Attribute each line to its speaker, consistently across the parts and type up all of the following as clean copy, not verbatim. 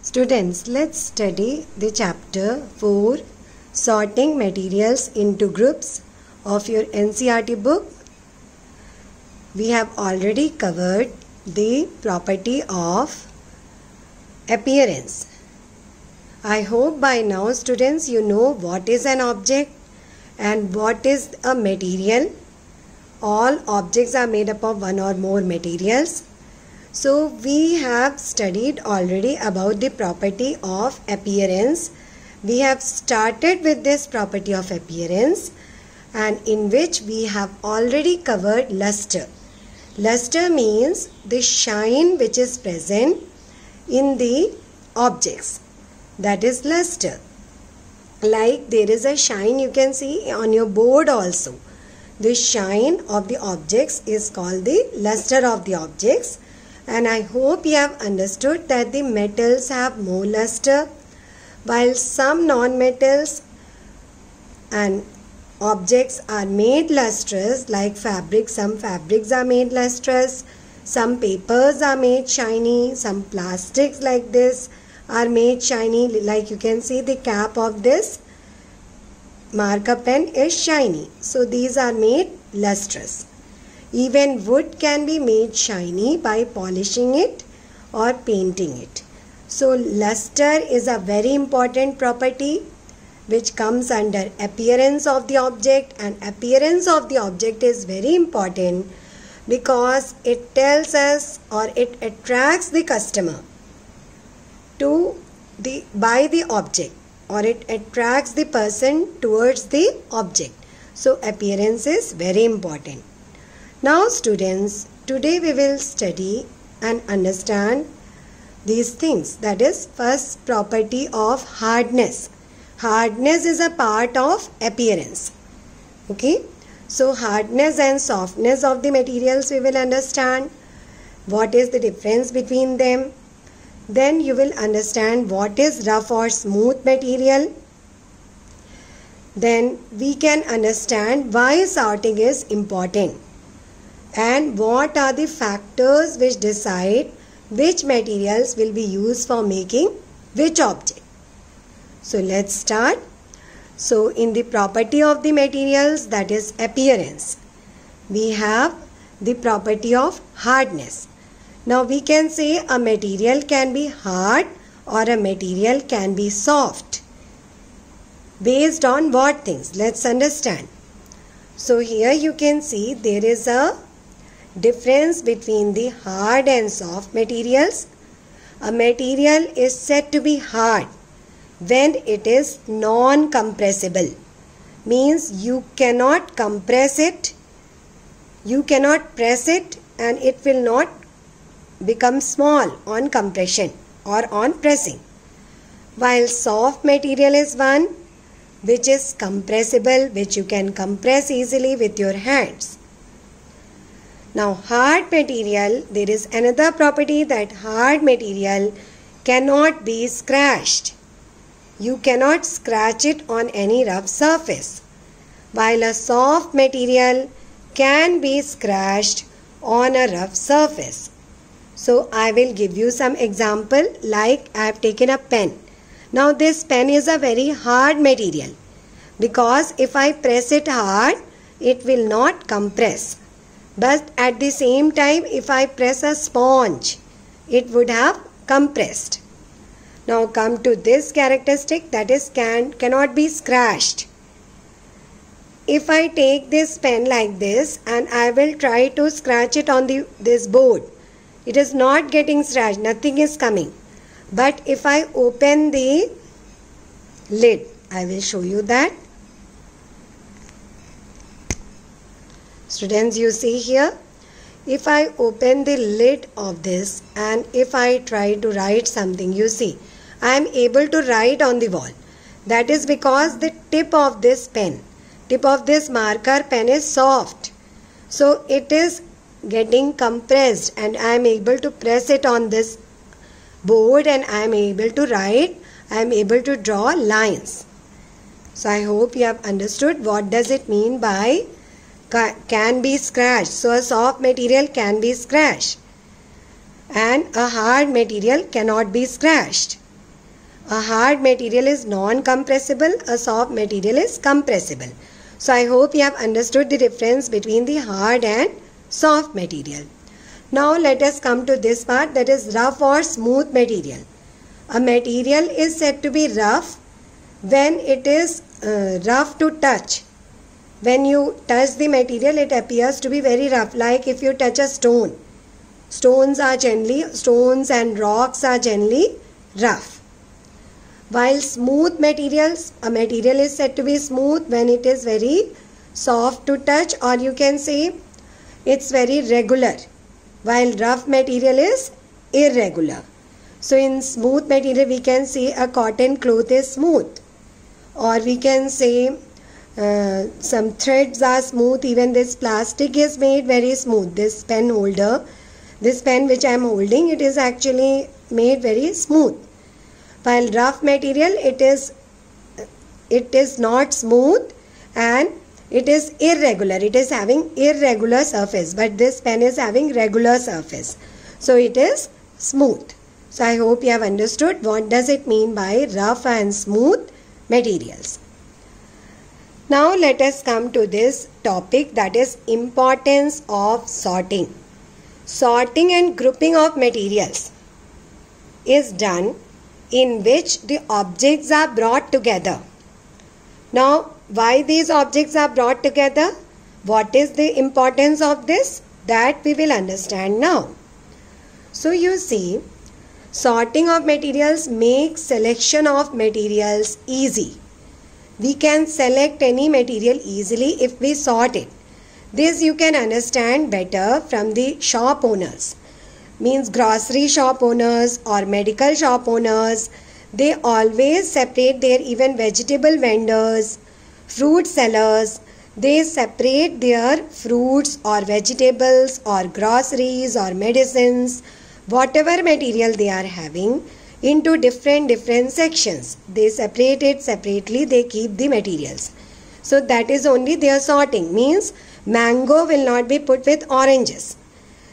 Speaker 1: Students, let's study the chapter 4, Sorting Materials into Groups of your NCERT book. We have already covered the property of appearance. I hope by now, students, you know what is an object and what is a material. All objects are made up of one or more materials. So we have studied already about the property of appearance. We have started with this property of appearance, and in which we have already covered luster. Luster means the shine which is present in the objects. That is luster. Like there is a shine you can see on your board also. The shine of the objects is called the luster of the objects. And I hope you have understood that the metals have more luster, while some non-metals and objects are made lustrous, like fabric. Some fabrics are made lustrous, some papers are made shiny, some plastics like this are made shiny. Like you can see, the cap of this marker pen is shiny. So these are made lustrous. Even wood can be made shiny by polishing it or painting it. So luster is a very important property which comes under appearance of the object, and appearance of the object is very important because it tells us, or it attracts the customer to buy the object, or it attracts the person towards the object. So appearance is very important. Now students, today we will study and understand these things. That is, first, property of hardness. Hardness is a part of appearance. Okay. So hardness and softness of the materials we will understand. What is the difference between them? Then you will understand what is rough or smooth material. Then we can understand why sorting is important. And what are the factors which decide which materials will be used for making which object. So let's start. So in the property of the materials, that is appearance, we have the property of hardness. Now we can say a material can be hard or a material can be soft. Based on what things? Let's understand. So here you can see there is a difference between the hard and soft materials. A material is said to be hard when it is non-compressible. Means you cannot compress it, you cannot press it, and it will not become small on compression or on pressing. While soft material is one which is compressible, which you can compress easily with your hands. Now hard material, there is another property that hard material cannot be scratched. You cannot scratch it on any rough surface. While a soft material can be scratched on a rough surface. So I will give you some example, like I have taken a pen. Now this pen is a very hard material because if I press it hard, it will not compress. But at the same time, if I press a sponge, it would have compressed. Now come to this characteristic, that is cannot be scratched. If I take this pen like this and I will try to scratch it on this board, it is not getting scratched, nothing is coming. But if I open the lid, I will show you that. Students, you see here, if I open the lid of this and if I try to write something, you see, I am able to write on the wall. That is because the tip of this pen, tip of this marker pen is soft. So it is getting compressed and I am able to press it on this board and I am able to write, I am able to draw lines. So I hope you have understood what does it mean by can be scratched. So a soft material can be scratched and a hard material cannot be scratched. A hard material is non-compressible, a soft material is compressible. So I hope you have understood the difference between the hard and soft material. Now let us come to this part, that is rough or smooth material. A material is said to be rough when it is rough to touch. When you touch the material, it appears to be very rough, like if you touch a stone. Stones and rocks are generally rough. While smooth materials, a material is said to be smooth when it is very soft to touch, or you can say it's very regular, while rough material is irregular. So in smooth material we can say a cotton cloth is smooth, or we can say some threads are smooth. Even this plastic is made very smooth. This pen holder, this pen which I am holding, it is actually made very smooth. While rough material, it is not smooth and it is irregular. It is having irregular surface, but this pen is having regular surface. So it is smooth. So I hope you have understood what does it mean by rough and smooth materials. Now let us come to this topic, that is importance of sorting. Sorting and grouping of materials is done in which the objects are brought together. Now why these objects are brought together? What is the importance of this? That we will understand now. So you see, sorting of materials makes selection of materials easy. We can select any material easily if we sort it. This you can understand better from the shop owners. Means grocery shop owners or medical shop owners, they always separate their, even vegetable vendors, fruit sellers, they separate their fruits or vegetables or groceries or medicines, whatever material they are having, into different sections. They separate it separately, they keep the materials. So that is only their sorting. Means mango will not be put with oranges.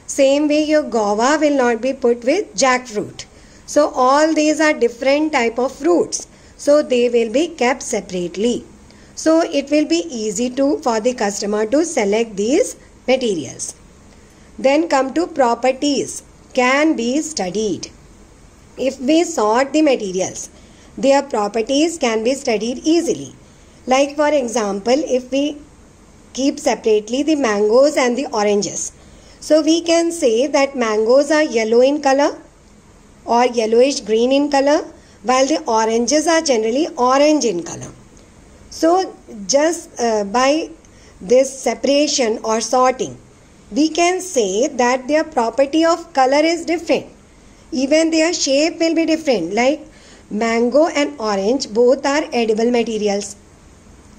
Speaker 1: Same way your guava will not be put with jackfruit. So all these are different type of fruits. So they will be kept separately. So it will be easy for the customer to select these materials. Then come to properties can be studied. If we sort the materials, their properties can be studied easily. Like for example, if we keep separately the mangoes and the oranges, so we can say that mangoes are yellow in color or yellowish green in color, while the oranges are generally orange in color. So just by this separation or sorting, we can say that their property of color is different. Even their shape will be different. Like mango and orange, both are edible materials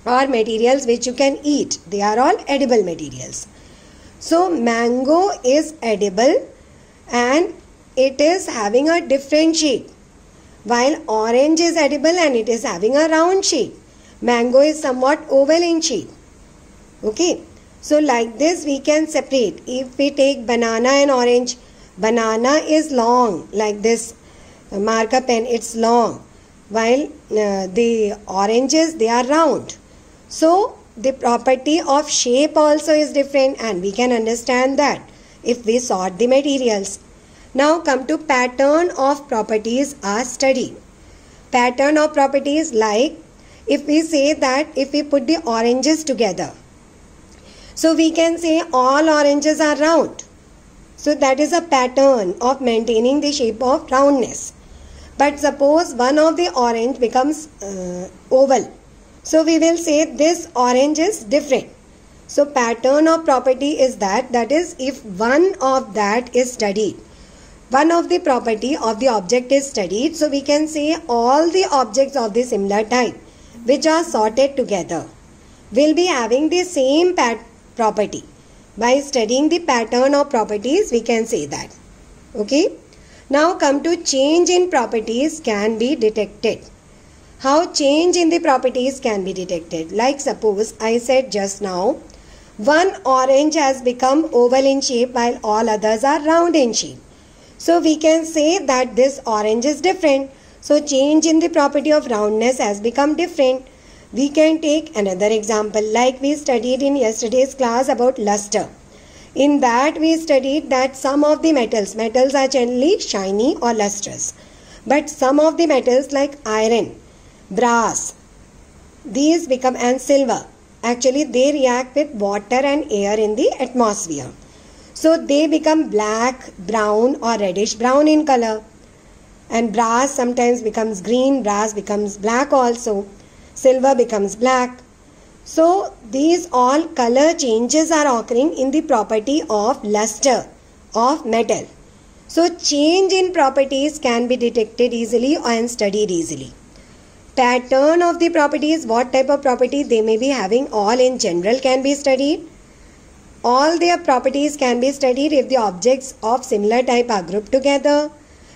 Speaker 1: or materials which you can eat. They are all edible materials. So mango is edible and it is having a different shape, while orange is edible and it is having a round shape. Mango is somewhat oval in shape. Okay. So like this we can separate. If we take banana and orange, banana is long, like this marker pen, it's long, while the oranges, they are round. So the property of shape also is different, and we can understand that if we sort the materials. Now come to pattern of properties are studied. Pattern of properties, like if we say that if we put the oranges together, so we can say all oranges are round. So that is a pattern of maintaining the shape of roundness. But suppose one of the orange becomes oval. So we will say this orange is different. So pattern of property is that is if one of that is studied, one of the property of the object is studied, so we can say all the objects of the similar type which are sorted together will be having the same property. By studying the pattern of properties, we can say that. Okay. Now come to change in properties can be detected. How change in the properties can be detected? Like suppose I said just now, one orange has become oval in shape while all others are round in shape. So we can say that this orange is different. So change in the property of roundness has become different. We can take another example like we studied in yesterday's class about luster. In that we studied that some of the metals are generally shiny or lustrous. But some of the metals like iron, brass, these become, and silver, actually they react with water and air in the atmosphere. So they become black, brown or reddish brown in color. And brass sometimes becomes green, brass becomes black also. Silver becomes black. So these all color changes are occurring in the property of luster of metal. So change in properties can be detected easily and studied easily. Pattern of the properties, what type of property they may be having, all in general can be studied. All their properties can be studied if the objects of similar type are grouped together.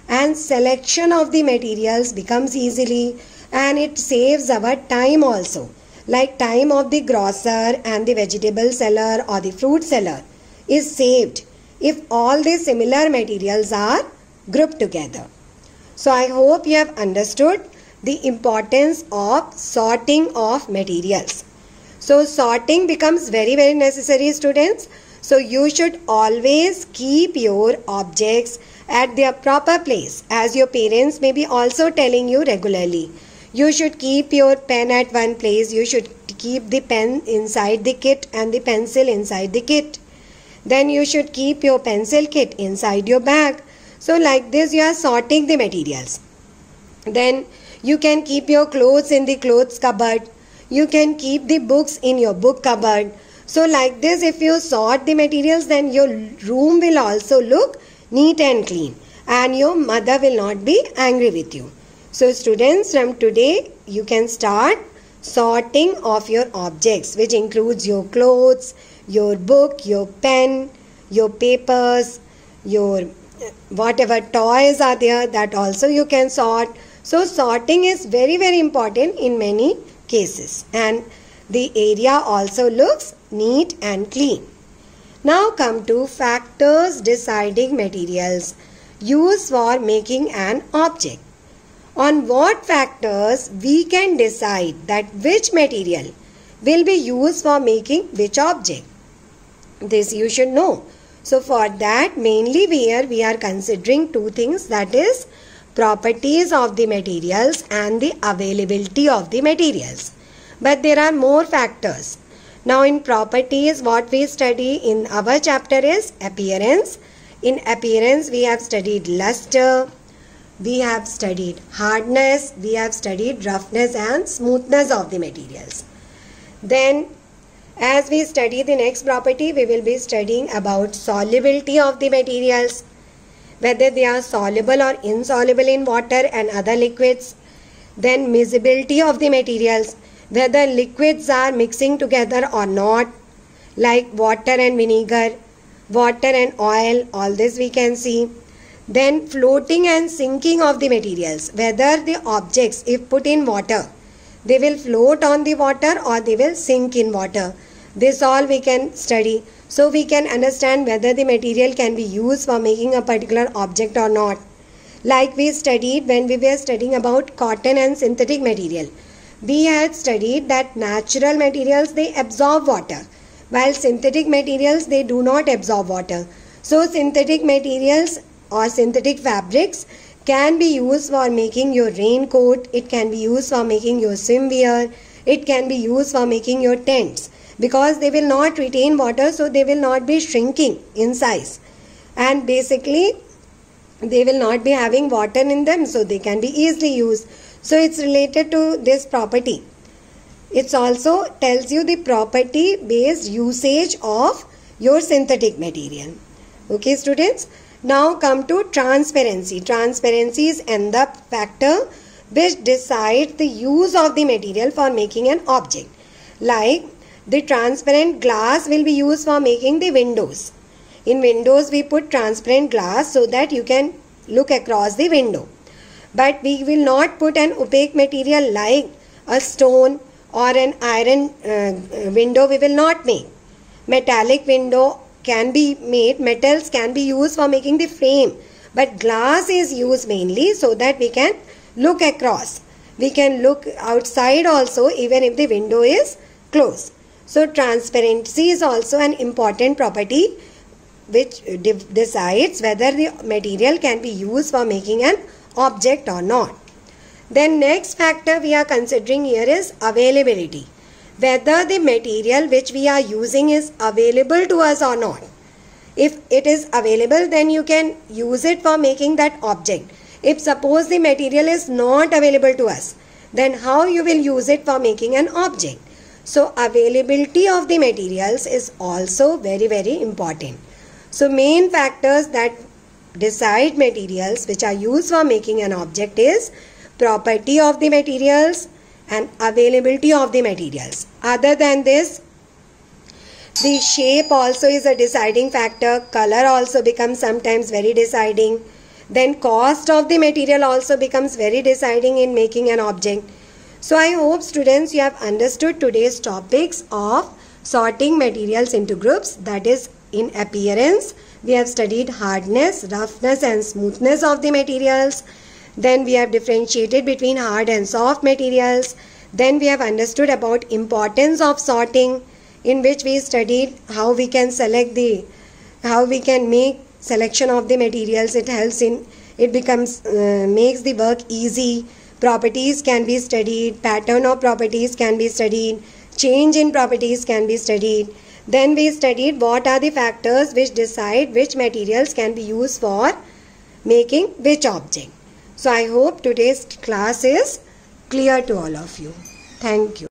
Speaker 1: And selection of the materials becomes easily, and it saves our time also. Like time of the grocer and the vegetable seller or the fruit seller is saved if all the similar materials are grouped together. So I hope you have understood the importance of sorting of materials. So sorting becomes very necessary, students. So you should always keep your objects at their proper place, as your parents may be also telling you regularly. You should keep your pen at one place. You should keep the pen inside the kit and the pencil inside the kit. Then you should keep your pencil kit inside your bag. So like this you are sorting the materials. Then you can keep your clothes in the clothes cupboard. You can keep the books in your book cupboard. So like this, if you sort the materials, then your room will also look neat and clean, and your mother will not be angry with you. So students, from today you can start sorting of your objects, which includes your clothes, your book, your pen, your papers, your whatever toys are there, that also you can sort. So sorting is very important in many cases, and the area also looks neat and clean. Now come to factors deciding materials used for making an object. On what factors we can decide that which material will be used for making which object? This you should know. So for that, mainly here we are considering two things, that is properties of the materials and the availability of the materials. But there are more factors. Now in properties, what we study in our chapter is appearance. In appearance we have studied luster, we have studied hardness, we have studied roughness and smoothness of the materials. Then as we study the next property, we will be studying about solubility of the materials, whether they are soluble or insoluble in water and other liquids. Then miscibility of the materials, whether liquids are mixing together or not, like water and vinegar, water and oil, all this we can see. Then floating and sinking of the materials, whether the objects, if put in water, they will float on the water or they will sink in water. This all we can study. So we can understand whether the material can be used for making a particular object or not. Like we studied when we were studying about cotton and synthetic material. We had studied that natural materials, they absorb water, while synthetic materials, they do not absorb water. So synthetic materials or synthetic fabrics can be used for making your raincoat, it can be used for making your swimwear, it can be used for making your tents, because they will not retain water, so they will not be shrinking in size, and basically they will not be having water in them, so they can be easily used. So it's related to this property. It also tells you the property based usage of your synthetic material. Okay students, now come to transparency. Transparency is another factor which decides the use of the material for making an object. Like the transparent glass will be used for making the windows. In windows we put transparent glass so that you can look across the window. But we will not put an opaque material like a stone or an iron window we will not make. Metallic window can be made, metals can be used for making the frame, but glass is used mainly so that we can look across. We can look outside also even if the window is closed. So transparency is also an important property which decides whether the material can be used for making an object or not. Then next factor we are considering here is availability. Whether the material which we are using is available to us or not. If it is available, then you can use it for making that object. If suppose the material is not available to us, then how you will use it for making an object? So availability of the materials is also very, very important. So main factors that decide materials which are used for making an object is property of the materials and availability of the materials. Other than this, the shape also is a deciding factor. Color also becomes sometimes very deciding. Then cost of the material also becomes very deciding in making an object. So I hope students you have understood today's topics of sorting materials into groups, that is in appearance. We have studied hardness, roughness and smoothness of the materials. Then we have differentiated between hard and soft materials. Then we have understood about importance of sorting, in which we studied how we can make selection of the materials. It helps in, it becomes makes the work easy. Properties can be studied, pattern of properties can be studied, change in properties can be studied. Then we studied what are the factors which decide which materials can be used for making which object. So I hope today's class is clear to all of you. Thank you.